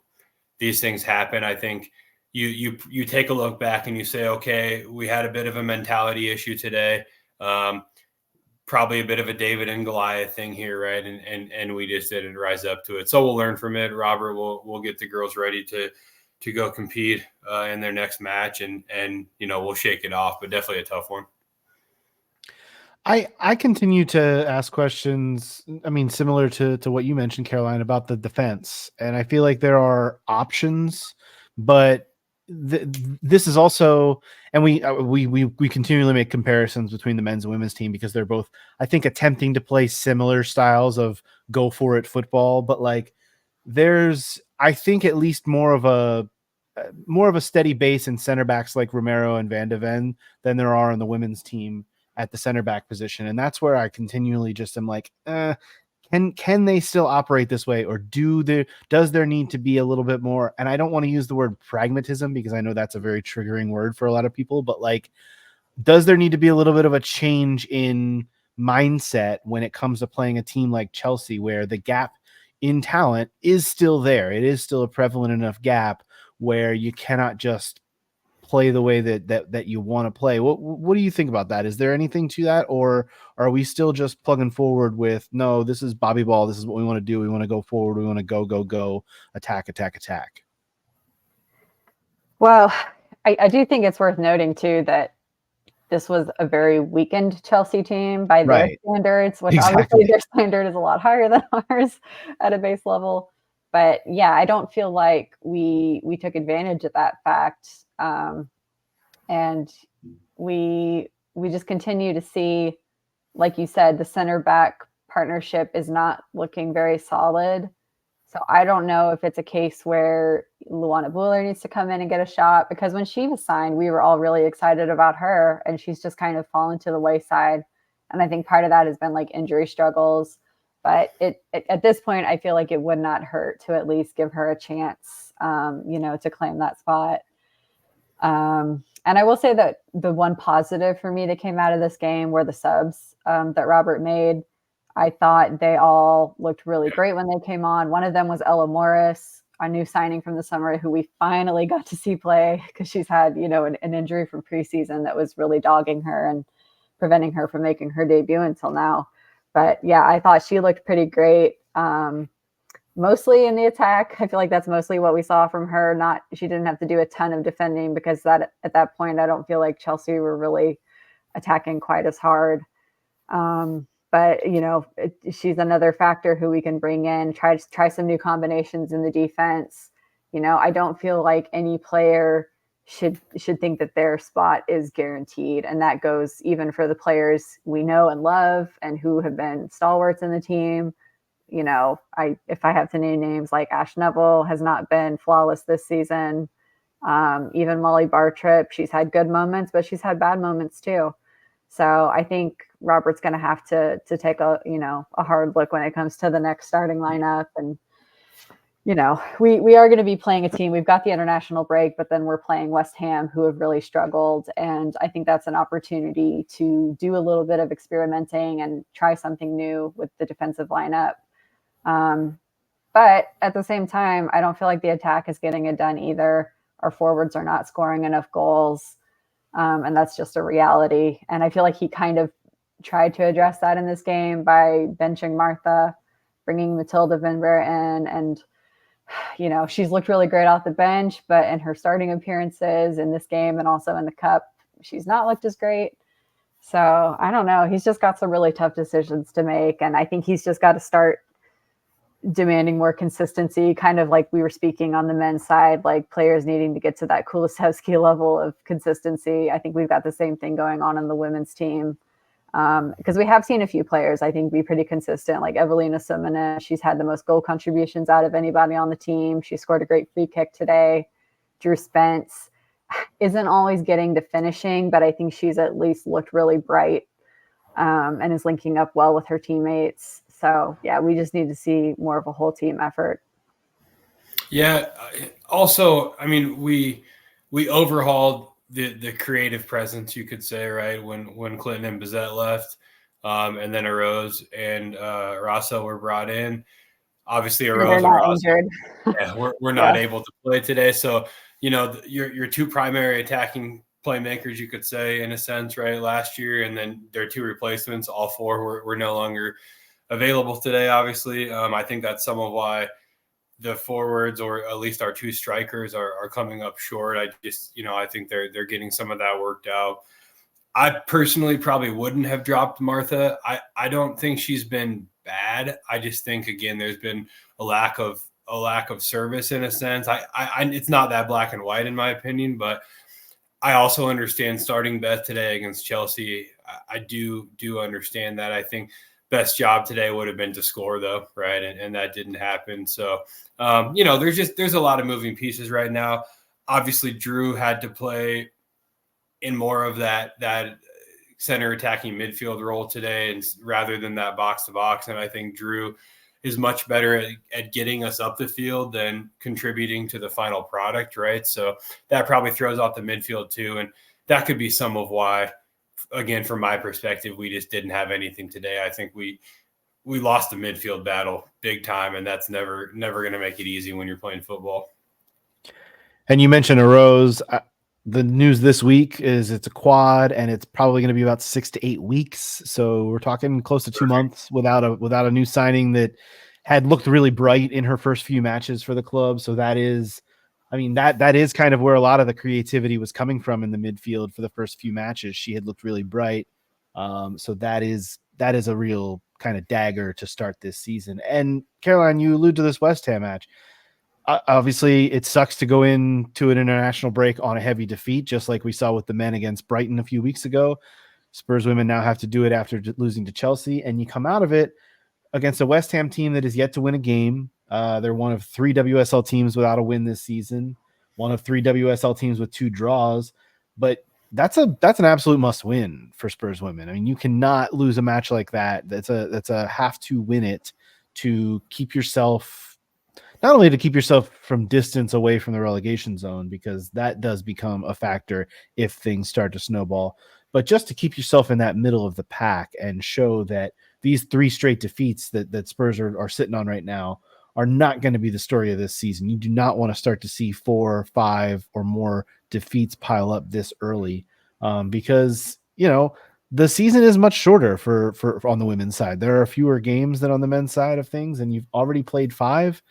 E: These things happen. I think you take a look back and you say, okay, we had a bit of a mentality issue today. Probably a bit of a David and Goliath thing here, right? And we just didn't rise up to it. So we'll learn from it. Robert, we'll get the girls ready to go compete in their next match, and we'll shake it off. But definitely a tough one.
C: I continue to ask questions, I mean, similar to what you mentioned, Caroline, about the defense. And I feel like there are options, but this is also, and we continually make comparisons between the men's and women's team because they're both, I think, attempting to play similar styles of go for it football. But like, there's, I think, at least more of a steady base in center backs like Romero and Van de Ven than there are on the women's team at the center back position. And that's where I continually just am like, can they still operate this way, or does there need to be a little bit more? And I don't want to use the word pragmatism because I know that's a very triggering word for a lot of people, but like, does there need to be a little bit of a change in mindset when it comes to playing a team like Chelsea, where the gap in talent is still there? It is still a prevalent enough gap where you cannot just play the way that you want to play. What do you think about that? Is there anything to that, or are we still just plugging forward with, no, this is Bobby Ball, this is what we want to do, we want to go forward, we want to go, attack?
D: Well, I do think it's worth noting too that this was a very weakened Chelsea team by their standards, which obviously their standard is a lot higher than ours at a base level. But yeah, I don't feel like we took advantage of that fact. And we just continue to see, like you said, the center back partnership is not looking very solid. So I don't know if it's a case where Luana Buller needs to come in and get a shot, because when she was signed, we were all really excited about her, and she's just kind of fallen to the wayside. And I think part of that has been like injury struggles. But at this point, I feel like it would not hurt to at least give her a chance, to claim that spot. And I will say that the one positive for me that came out of this game were the subs that Robert made. I thought they all looked really great when they came on. One of them was Ella Morris, a new signing from the summer who we finally got to see play because she's had, an injury from preseason that was really dogging her and preventing her from making her debut until now. But yeah, I thought she looked pretty great. Mostly in the attack. I feel like that's mostly what we saw from her. She didn't have to do a ton of defending because at that point, I don't feel like Chelsea were really attacking quite as hard. But she's another factor who we can bring in, try some new combinations in the defense. I don't feel like any player should think that their spot is guaranteed. And that goes even for the players we know and love and who have been stalwarts in the team. If I have to name names, like Ash Neville has not been flawless this season. Even Molly Bartrip, she's had good moments, but she's had bad moments too. So I think Robert's going to have to take a hard look when it comes to the next starting lineup. And, we are going to be playing a team. We've got the international break, but then we're playing West Ham, who have really struggled. And I think that's an opportunity to do a little bit of experimenting and try something new with the defensive lineup. But at the same time, I don't feel like the attack is getting it done either. Our forwards are not scoring enough goals. And that's just a reality. And I feel like he kind of tried to address that in this game by benching Martha, bringing Matilda Vinber in. And, she's looked really great off the bench, but in her starting appearances in this game and also in the cup, she's not looked as great. So I don't know. He's just got some really tough decisions to make. And I think he's just got to start demanding more consistency, kind of like we were speaking on the men's side, like players needing to get to that Kulusevski level of consistency. I think we've got the same thing going on in the women's team. Because we have seen a few players, I think, be pretty consistent, like Evelina Simonin. She's had the most goal contributions out of anybody on the team. She scored a great free kick today. Djed Spence isn't always getting to finishing, but I think she's at least looked really bright and is linking up well with her teammates. So, yeah, we just need to see more of a whole team effort.
E: Yeah. Also, I mean, we overhauled the creative presence, you could say, right? When Clinton and Bizet left, and then Arose and Rosso were brought in. Obviously, Arose and Rosso, we're not able to play today. So, your two primary attacking playmakers, you could say, in a sense, right, last year, and then their two replacements, all four were no longer available today, obviously. I think that's some of why the forwards, or at least our two strikers, are coming up short. I just, I think they're getting some of that worked out. I personally probably wouldn't have dropped Martha. I don't think she's been bad. I just think, again, there's been a lack of service in a sense. I it's not that black and white in my opinion, but I also understand starting Beth today against Chelsea. I do understand that. I think best job today would have been to score, though, right? And that didn't happen. So, there's a lot of moving pieces right now. Obviously, Drew had to play in more of that center attacking midfield role today, and rather than that box to box. And I think Drew is much better at getting us up the field than contributing to the final product, right? So that probably throws off the midfield too. And that could be some of why, again, from my perspective, we just didn't have anything today. I think we lost the midfield battle big time, and that's never going to make it easy when you're playing football.
C: And you mentioned a Rose. The news this week is it's a quad, and it's probably going to be about 6 to 8 weeks. So we're talking close to 2 months without a new signing that had looked really bright in her first few matches for the club. So that is, I mean, that is kind of where a lot of the creativity was coming from in the midfield for the first few matches. She had looked really bright. So that is a real kind of dagger to start this season. And Caroline, you allude to this West Ham match. Obviously, it sucks to go into an international break on a heavy defeat, just like we saw with the men against Brighton a few weeks ago. Spurs women now have to do it after losing to Chelsea, and you come out of it against a West Ham team that is yet to win a game. They're one of 3 WSL teams without a win this season, one of 3 WSL teams with 2 draws, but that's an absolute must win for Spurs women. I mean, you cannot lose a match like that. That's a have to win it to keep yourself, not only to keep yourself from distance away from the relegation zone, because that does become a factor if things start to snowball, but just to keep yourself in that middle of the pack and show that these 3 straight defeats that Spurs are sitting on right now are not going to be the story of this season. You do not want to start to see 4 or 5 or more defeats pile up this early, because, you know, the season is much shorter for on the women's side. There are fewer games than on the men's side of things, and you've already played 5.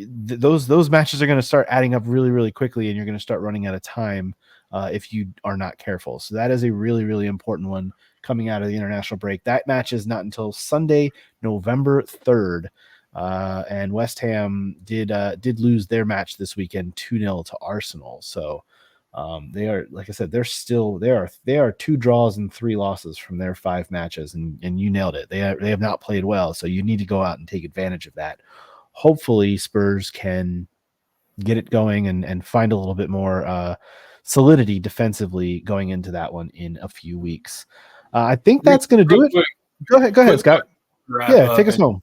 C: Those matches are going to start adding up really, really quickly, and you're going to start running out of time if you are not careful. So that is a really, really important one coming out of the international break. That match is not until Sunday, November 3rd. And West Ham did lose their match this weekend 2-0 to Arsenal. So they are, like I said, they are 2 draws and 3 losses from their 5 matches, and you nailed it. They have not played well, so you need to go out and take advantage of that. Hopefully Spurs can get it going and find a little bit more solidity defensively going into that one in a few weeks. I think that's going to do it. Go ahead, Scott. Yeah, take us home.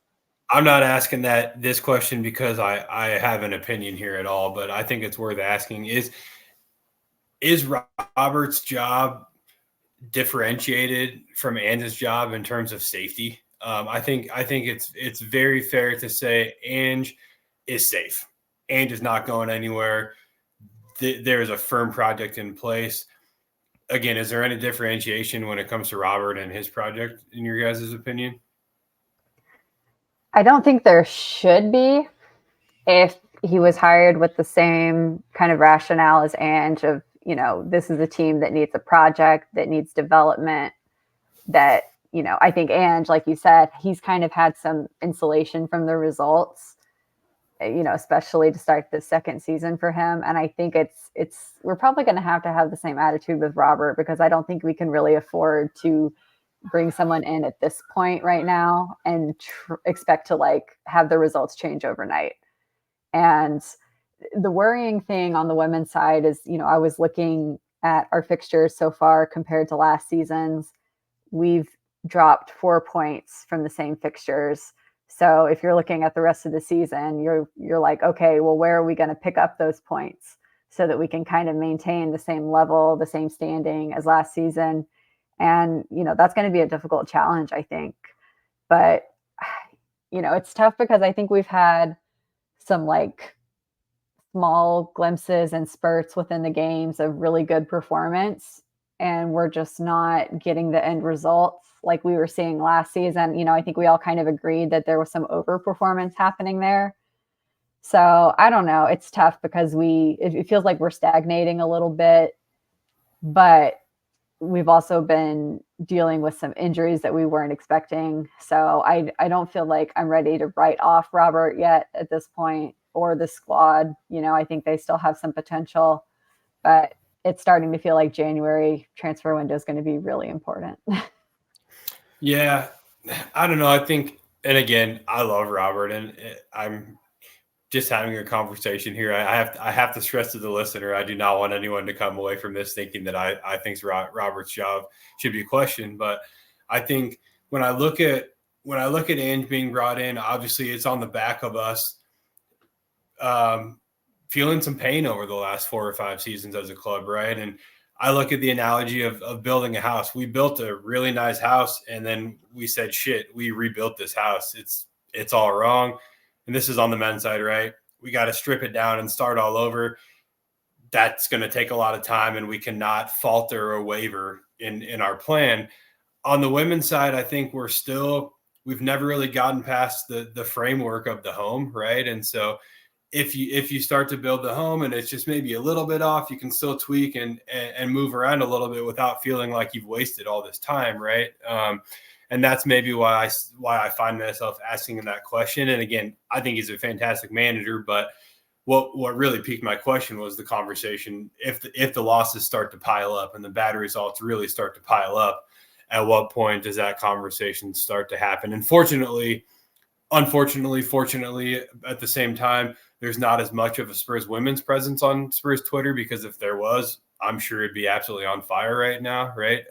E: I'm not asking this question because I have an opinion here at all, but I think it's worth asking. Is Robert's job differentiated from Ange's job in terms of safety? I think it's very fair to say Ange is safe. Ange is not going anywhere. There is a firm project in place. Again, is there any differentiation when it comes to Robert and his project, in your guys' opinion?
D: I don't think there should be if he was hired with the same kind of rationale as Ange of, you know, this is a team that needs a project, that needs development, that, you know, I think Ange, like you said, he's kind of had some insulation from the results, you know, especially to start the second season for him. And I think we're probably going to have the same attitude with Robert, because I don't think we can really afford to bring someone in at this point right now and expect to like have the results change overnight. And the worrying thing on the women's side is, you know, I was looking at our fixtures so far compared to last season's. We've dropped 4 points from the same fixtures. So if you're looking at the rest of the season, you're like, okay, well, where are we going to pick up those points so that we can kind of maintain the same level, the same standing as last season? And, you know, that's going to be a difficult challenge, I think. But, you know, it's tough because I think we've had some like small glimpses and spurts within the games of really good performance, and we're just not getting the end results like we were seeing last season. You know, I think we all kind of agreed that there was some overperformance happening there. So I don't know. It's tough because it feels like we're stagnating a little bit, but we've also been dealing with some injuries that we weren't expecting. So I don't feel like I'm ready to write off Robert yet at this point, or the squad. You know, I think they still have some potential, but it's starting to feel like January transfer window is going to be really important.
E: Yeah, I don't know. I think, and again, I love Robert, and I'm just having a conversation here, I have to stress to the listener, I do not want anyone to come away from this thinking that I think Robert's job should be questioned. But I think when I look at Ange being brought in, obviously it's on the back of us feeling some pain over the last 4 or 5 seasons as a club, right? And I look at the analogy of building a house. We built a really nice house, and then we said, shit, we rebuilt this house. It's all wrong. And this is on the men's side, right? We got to strip it down and start all over. That's going to take a lot of time, and we cannot falter or waver in our plan. On the women's side, I think we've never really gotten past the framework of the home, right? And so if you start to build the home and it's just maybe a little bit off, you can still tweak and move around a little bit without feeling like you've wasted all this time, right? And that's maybe why I find myself asking him that question. And again, I think he's a fantastic manager, but what really piqued my question was the conversation. If the losses start to pile up and the bad results really start to pile up, at what point does that conversation start to happen? And fortunately, at the same time, there's not as much of a Spurs women's presence on Spurs Twitter, because if there was, I'm sure it'd be absolutely on fire right now, right?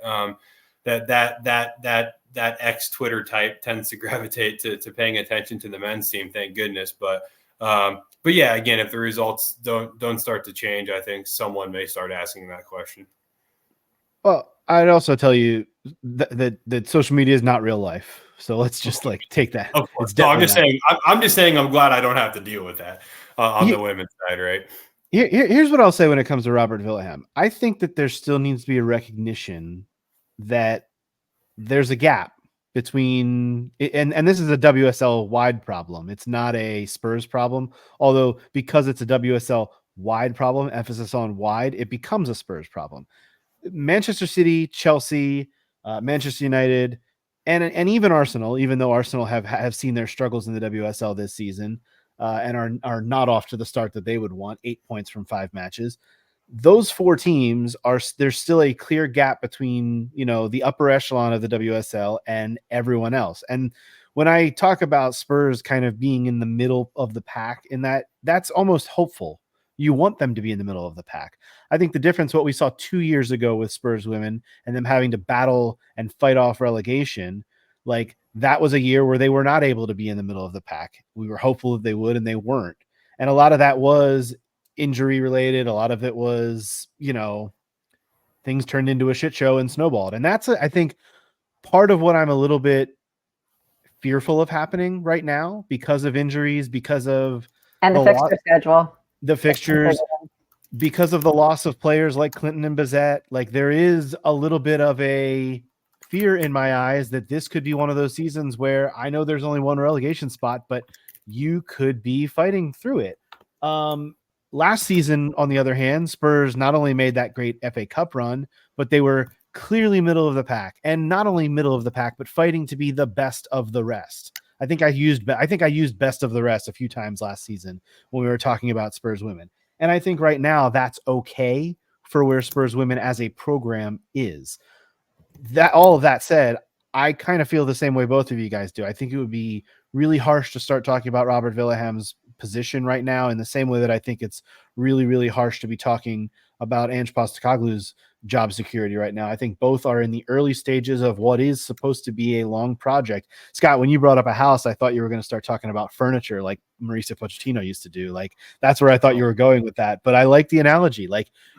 E: That ex Twitter type tends to gravitate to paying attention to the men's team, thank goodness. But yeah, again, if the results don't start to change, I think someone may start asking that question.
C: Well, I'd also tell you that social media is not real life. So let's just take that.
E: Of course. No, I'm just saying I'm glad I don't have to deal with that on the women's side, right?
C: Here's what I'll say when it comes to Robert Villahamn. I think that there still needs to be a recognition that there's a gap between, and this is a WSL wide problem. It's not a Spurs problem, although because it's a WSL wide problem, emphasis on wide, it becomes a Spurs problem. Manchester City, Chelsea, Manchester United, and even Arsenal, even though Arsenal have seen their struggles in the WSL this season and are not off to the start that they would want, 8 points from 5 matches. Those 4 teams there's still a clear gap between, the upper echelon of the WSL and everyone else. And when I talk about Spurs kind of being in the middle of the pack, that's almost hopeful. You want them to be in the middle of the pack. I think the difference, what we saw 2 years ago with Spurs women and them having to battle and fight off relegation, that was a year where they were not able to be in the middle of the pack. We were hopeful that they would, and they weren't. And a lot of that was injury related. A lot of it was, things turned into a shit show and snowballed. And that's, I think, part of what I'm a little bit fearful of happening right now because of injuries, because of
D: the fixture schedule.
C: The fixtures, because of the loss of players like Clinton and Bizet, there is a little bit of a fear in my eyes that this could be one of those seasons where I know there's only one relegation spot, but you could be fighting through it. Last season, on the other hand, Spurs not only made that great FA Cup run, but they were clearly middle of the pack, and not only middle of the pack, but fighting to be the best of the rest. I think I used best of the rest a few times last season when we were talking about Spurs women. And I think right now that's okay for where Spurs women as a program is. That all of that said, I kind of feel the same way both of you guys do. I think it would be really harsh to start talking about Robert Villaham's position right now in the same way that I think it's really, really harsh to be talking about Ange Postecoglou's job security right now. I think both are in the early stages of what is supposed to be a long project. Scott, when you brought up a house, I thought you were going to start talking about furniture like Mauricio Pochettino used to do. That's where I thought you were going with that. But I like the analogy.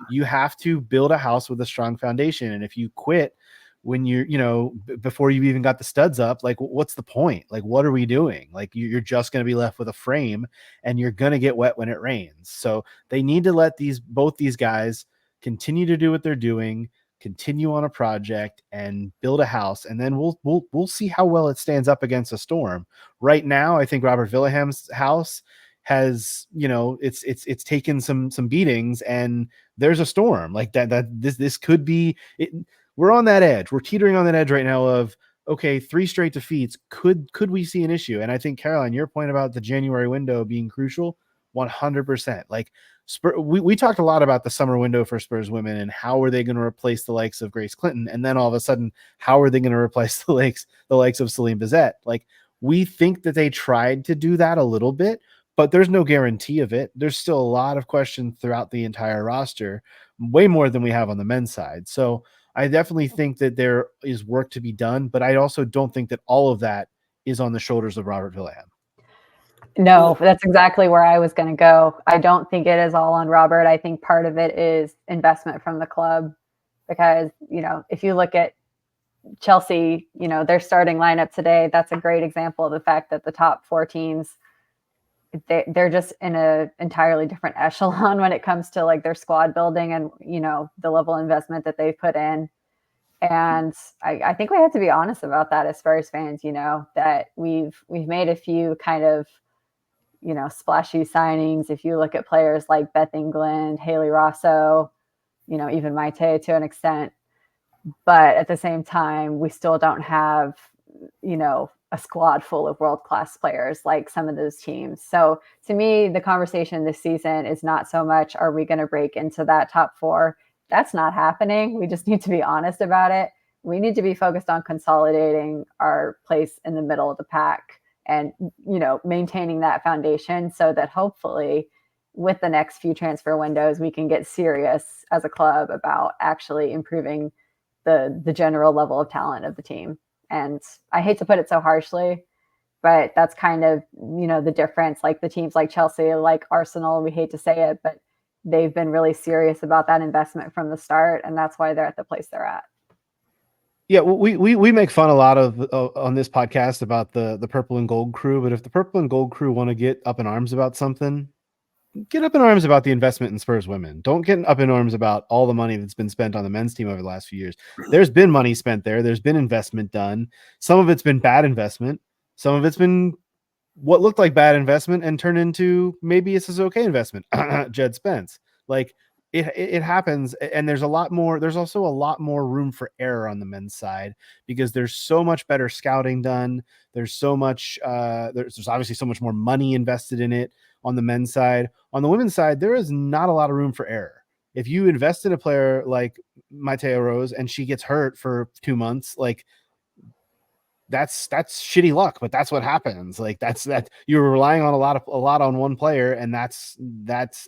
C: You have to build a house with a strong foundation. And if you quit when before you even got the studs up, what's the point? What are we doing? You're just going to be left with a frame and you're going to get wet when it rains. So they need to let both these guys continue to do what they're doing, continue on a project and build a house. And then we'll see how well it stands up against a storm. Right now, I think Robert Villaham's house has, it's taken some beatings, and there's a storm this could be it. We're on that edge. We're teetering on that edge right now of, okay, 3 straight defeats. Could we see an issue? And I think, Caroline, your point about the January window being crucial, 100%. We talked a lot about the summer window for Spurs women and how are they going to replace the likes of Grace Clinton? And then all of a sudden, how are they going to replace the likes of Celine Bizet? We think that they tried to do that a little bit, but there's no guarantee of it. There's still a lot of questions throughout the entire roster, way more than we have on the men's side. So I definitely think that there is work to be done, but I also don't think that all of that is on the shoulders of Robert Villahan.
D: No, that's exactly where I was going to go. I don't think it is all on Robert. I think part of it is investment from the club because, if you look at Chelsea, their starting lineup today, that's a great example of the fact that the top 4 teams, they're just in an entirely different echelon when it comes to like their squad building and, the level of investment that they've put in. And I think we have to be honest about that as Spurs fans, that we've made a few kind of, splashy signings. If you look at players like Beth England, Haley Rosso, even Maite to an extent. But at the same time, we still don't have, a squad full of world-class players like some of those teams. So to me, the conversation this season is not so much, are we going to break into that top 4? That's not happening. We just need to be honest about it. We need to be focused on consolidating our place in the middle of the pack and, maintaining that foundation so that hopefully with the next few transfer windows, we can get serious as a club about actually improving the general level of talent of the team. And I hate to put it so harshly, but that's kind of, the difference. Like the teams like Chelsea, like Arsenal, we hate to say it, but they've been really serious about that investment from the start. And that's why they're at the place they're at.
C: Yeah, we make fun a lot of on this podcast about the purple and gold crew, but if the purple and gold crew want to get up in arms about something, get up in arms about the investment in Spurs women. Don't get up in arms about all the money that's been spent on the men's team over the last few years. There's been money spent there. There's been investment done. Some of it's been bad investment. Some of it's been what looked like bad investment and turned into maybe this is okay investment. Djed Spence. Like it happens, and there's also a lot more room for error on the men's side because there's so much better scouting done. There's so much there's obviously so much more money invested in it on the men's side. On the women's side, there is not a lot of room for error. If you invest in a player like Maite Rose and she gets hurt for 2 months, like that's shitty luck, but that's what happens. Like that you're relying on a lot on one player, and that's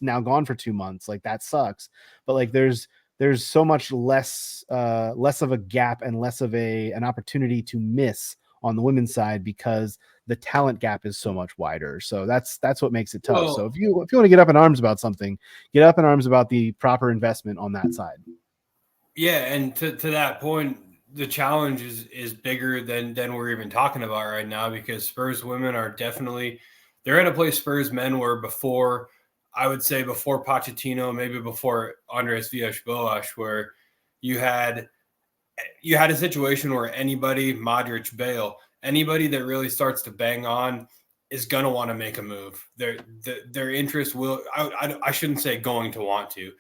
C: now gone for 2 months. Like that sucks. But like there's so much less of a gap and less of an opportunity to miss on the women's side because the talent gap is so much wider. So that's what makes it tough. So if you want to get up in arms about something, get up in arms about the proper investment on that side.
E: Yeah, and to that point, the challenge is bigger than we're even talking about right now because Spurs women are definitely they're at a place Spurs men were before. I would say before Pochettino, maybe before Andres Villas-Boas, where you had a situation where anybody, Modric, Bale, anybody that really starts to bang on is going to want to make a move. Their interest will, I shouldn't say going to want to,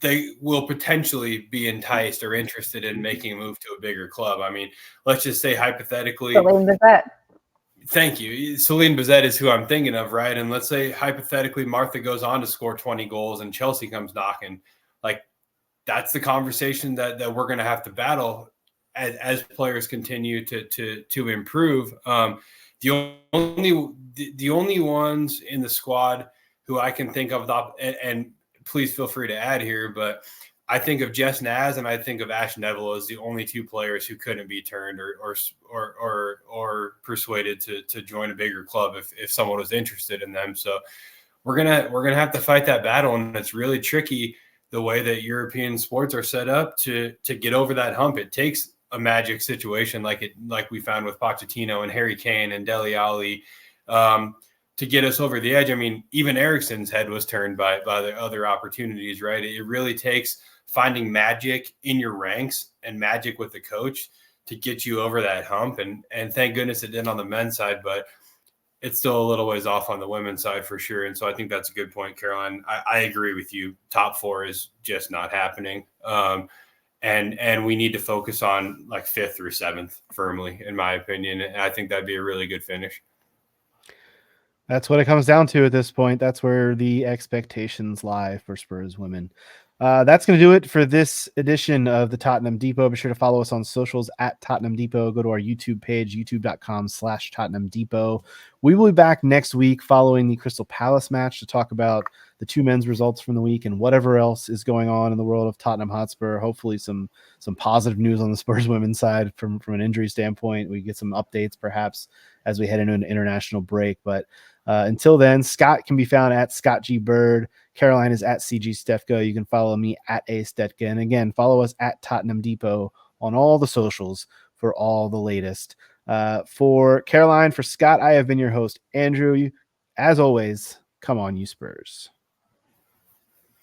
E: they will potentially be enticed or interested in making a move to a bigger club. I mean, let's just say hypothetically.
D: Celine Bizet.
E: Thank you. Celine Bizet is who I'm thinking of, right? And let's say hypothetically Martha goes on to score 20 goals and Chelsea comes knocking. Like, that's the conversation that we're going to have to battle as players continue to improve. The only ones in the squad who I can think of, and please feel free to add here, but I think of Jess Naz and I think of Ash Neville as the only 2 players who couldn't be turned or persuaded to join a bigger club if someone was interested in them. So we're gonna have to fight that battle, and it's really tricky the way that European sports are set up to get over that hump. It takes a magic situation like we found with Pochettino and Harry Kane and Dele Alli to get us over the edge. I mean, even Eriksen's head was turned by the other opportunities, right? It really takes finding magic in your ranks and magic with the coach to get you over that hump. And thank goodness it did on the men's side, but it's still a little ways off on the women's side for sure. And so I think that's a good point, Caroline. I agree with you. Top 4 is just not happening. And we need to focus on like 5th through 7th firmly, in my opinion. And I think that'd be a really good finish.
C: That's what it comes down to at this point. That's where the expectations lie for Spurs women. That's going to do it for this edition of the Tottenham Depot. Be sure to follow us on socials at Tottenham Depot. Go to our YouTube page, youtube.com/Tottenham Depot. We will be back next week following the Crystal Palace match to talk about the two men's results from the week and whatever else is going on in the world of Tottenham Hotspur. Hopefully some positive news on the Spurs women's side from an injury standpoint. We get some updates perhaps as we head into an international break. But until then, Scott can be found at Scott G. Bird. Caroline is at CG Stefka. You can follow me at A Stetka. And again, follow us at Tottenham Depot on all the socials for all the latest. For Caroline, for Scott, I have been your host, Andrew. As always, come on, you Spurs.